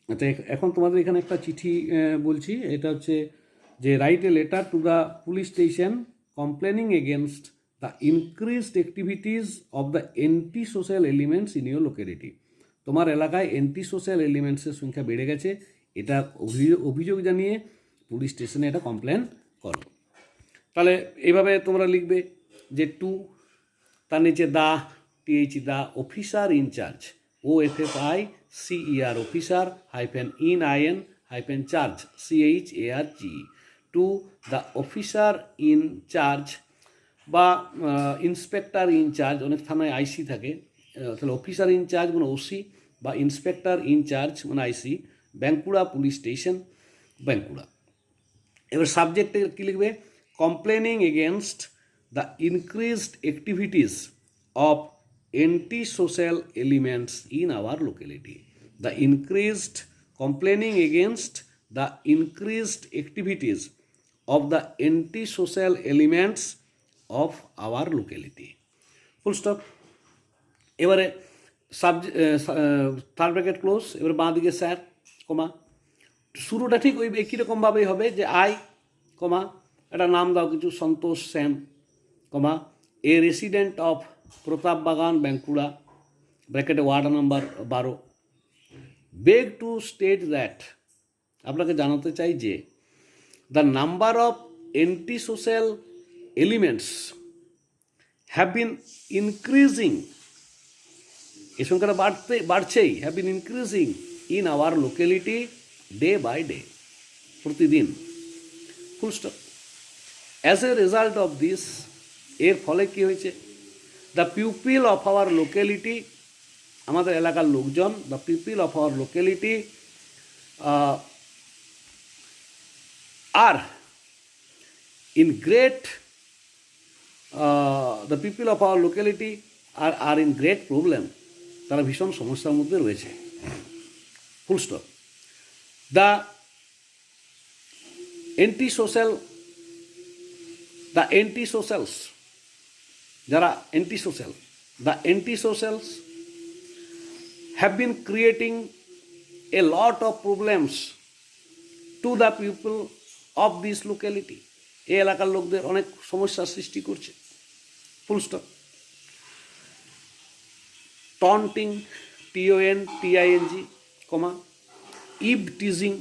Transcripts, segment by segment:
আচ্ছা, এখন তোমাদের এখানে একটা চিঠি বলছি। এটা হচ্ছে যে write a letter to the police station complaining against the increased activities of the anti social elements in your locality. তোমার এলাকায় এন্টি সোশ্যাল এলিমেন্টসের সংখ্যা বেড়ে গেছে, এটা অভিযোগ জানিয়ে পুলিশ স্টেশনে এটা কমপ্লেন করো। তাহলে এইভাবে তোমরা লিখবে যে টু, তার নিচে the, the officer in charge, OFFICER officer -IN charge CHARG, to the officer in charge বা ইন্সপেক্টর ইনচার্জ, অনেক থানায় আইসি থাকে, তাহলে অফিসার ইনচার্জ মানে ওসি বা ইন্সপেক্টর ইনচার্জ মানে IC, Bankura police station, Bankura. এবার সাবজেক্টে কী লিখবে? Complaining against the increased activities of anti social elements in our locality. The increased complaining against the increased activities of the anti social elements of our locality, full stop. এবারে third bracket close. এবার বাঁ দিকে sir, কমা, শুরুটা ঠিক ওই একই রকমভাবেই হবে যে আই, কমা, একটা নাম দাও কিছু, Santosh Sen, comma, a resident of Pratap Bagan, Bankura, ব্র্যাকেটে ward number 12, beg to state that, আপনাকে জানাতে চাই যে the number of anti social elements have been increasing, এই সংখ্যাটা বাড়ছেই, have been increasing in our locality day by day, প্রতিদিন, full stop. As a result of this, এর ফলে কী হয়েছে? The people of our locality, আমাদের এলাকার লোকজন, the people of our locality are in great, the people of our locality are in great problem, তারা ভীষণ সমস্যার মধ্যে রয়েছে, full stop. The anti socials, যারা anti social, the anti socials have been creating a lot of problems to the people of this locality, এই এলাকার লোকদের অনেক সমস্যার সৃষ্টি করছে, full stop. Taunting, TONTING, comma, eve teasing,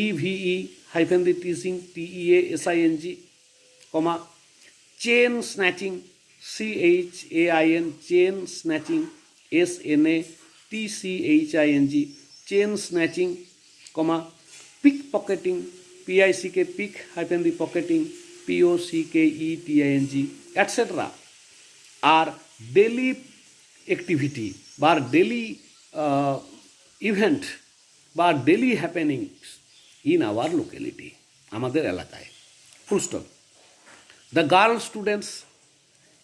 EVE-টিজিং, TEASING, comma, chain snatching, CHAIN, chain snatching, SNATCHING, chain snatching, comma, pick pocketing, PICK, pickpocketing, POCKETING, etcetera আর daily activity বা ডেলি ইভেন্ট বা daily happenings in our locality, আমাদের এলাকায়, full stop. The girl students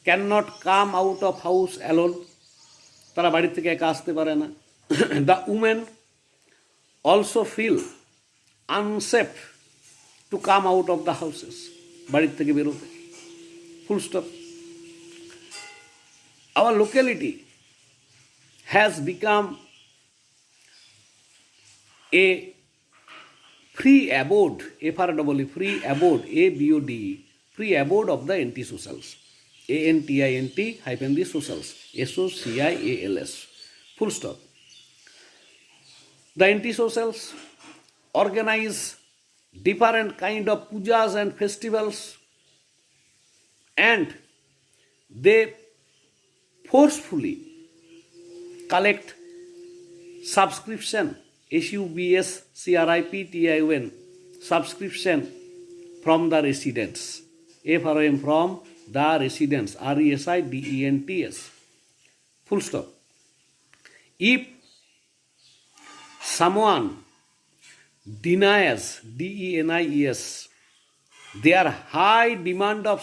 can not come out of house alone, তারা বাড়ি থেকে একা আসতে পারে না। The women also feel unsafe to come out of the houses, বাড়ির থেকে বেরোতে, full stop. Our locality has become a free abode, free abode, ABOD, free abode of the anti-socials, ANTINT-the socials, SOCIALS, full stop. The anti-socials organize different kind of pujas and festivals, and they forcefully collect subscription, SUBSCRIPTION, subscription from the residents, FROM, from the residents, RESIDENTS, full stop. If someone denies, DENIES, their high demand of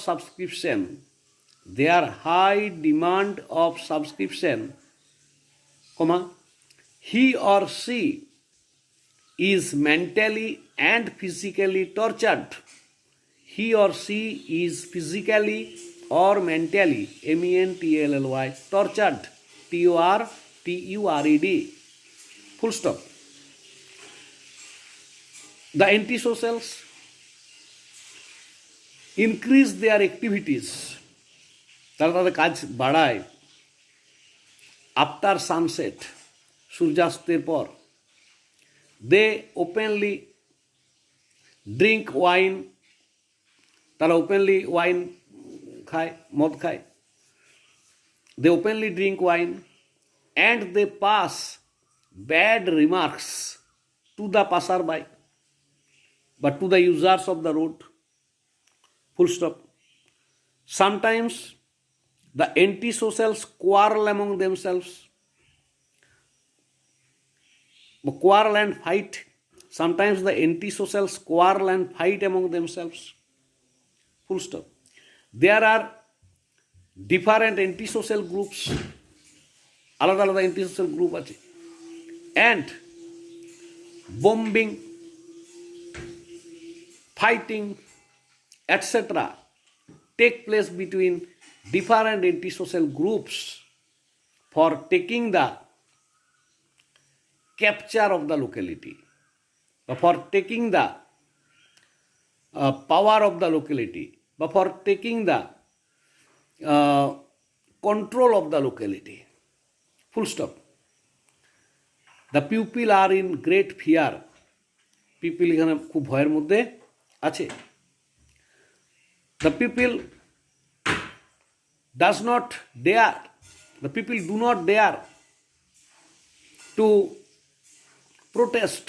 subscription, comma, he or she is mentally and physically tortured. He or she is physically or mentally, MENTALLY, tortured, TORTURED, full stop. The antisocials increase their activities, তারা তাদের কাজ বাড়ায় after sunset, সূর্যাস্তের পর। They openly drink wine, তারা openly wine খায়, মদ খায়। They openly drink wine and they pass bad remarks to the passer by বা to the users of the road. Full stop. Sometimes the antisocials quarrel among themselves, quarrel and fight. Sometimes the antisocials quarrel and fight among themselves. Full stop. There are different antisocial groups, আলাদা আলাদা antisocial group আছে, and bombing, fighting, etc. take place between different antisocial groups for taking the capture of the locality, for taking the power of the locality, for taking the control of the locality. Full stop. The people are in great fear. People এখানে খুব ভয়ের মধ্যে আছে। The people does not dare, the people do not dare to protest.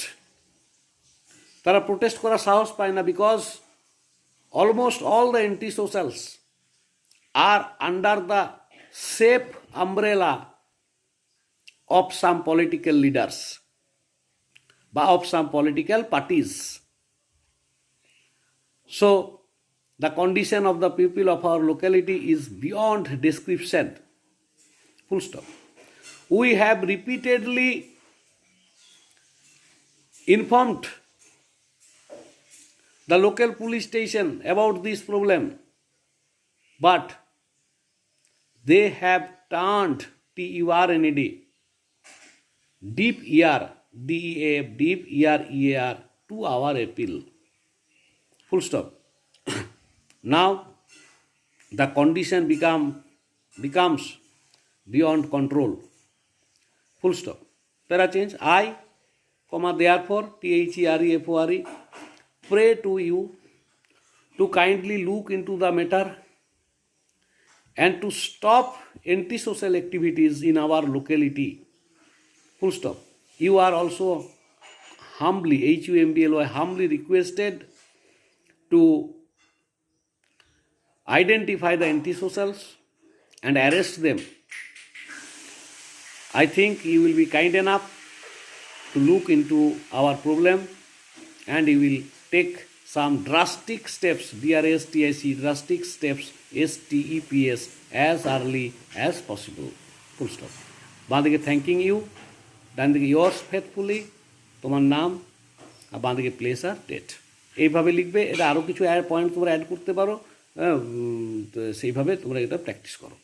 তারা protest করার সাহস পায় না, because almost all the antisocials are under the safe umbrella of some political leaders বা of some political parties. So the condition of the people of our locality is beyond description. Full stop. We have repeatedly informed the local police station about this problem, but they have turned TURNED, deep ear, DEAF, deep ear, EAR, to our appeal. Full stop. Now the condition becomes beyond control. Full stop. Para change. I, therefore, THEREFORE, pray to you to kindly look into the matter and to stop antisocial activities in our locality. Full stop. You are also humbly, HUMBLY, humbly requested to identify the antisocials and arrest them. I think you will be kind enough to look into our problem and you will take some drastic steps, DRSTIC, drastic steps, STEPS, as early as possible. Full stop. বাঁদিকে thanking you, ডান দিকে yours faithfully, তোমার নাম, আর বাঁদিকে place আর date. এইভাবে লিখবে। এটা আরও কিছু পয়েন্ট তোমরা অ্যাড করতে পারো, সেইভাবে তোমরা এটা প্র্যাকটিস করো।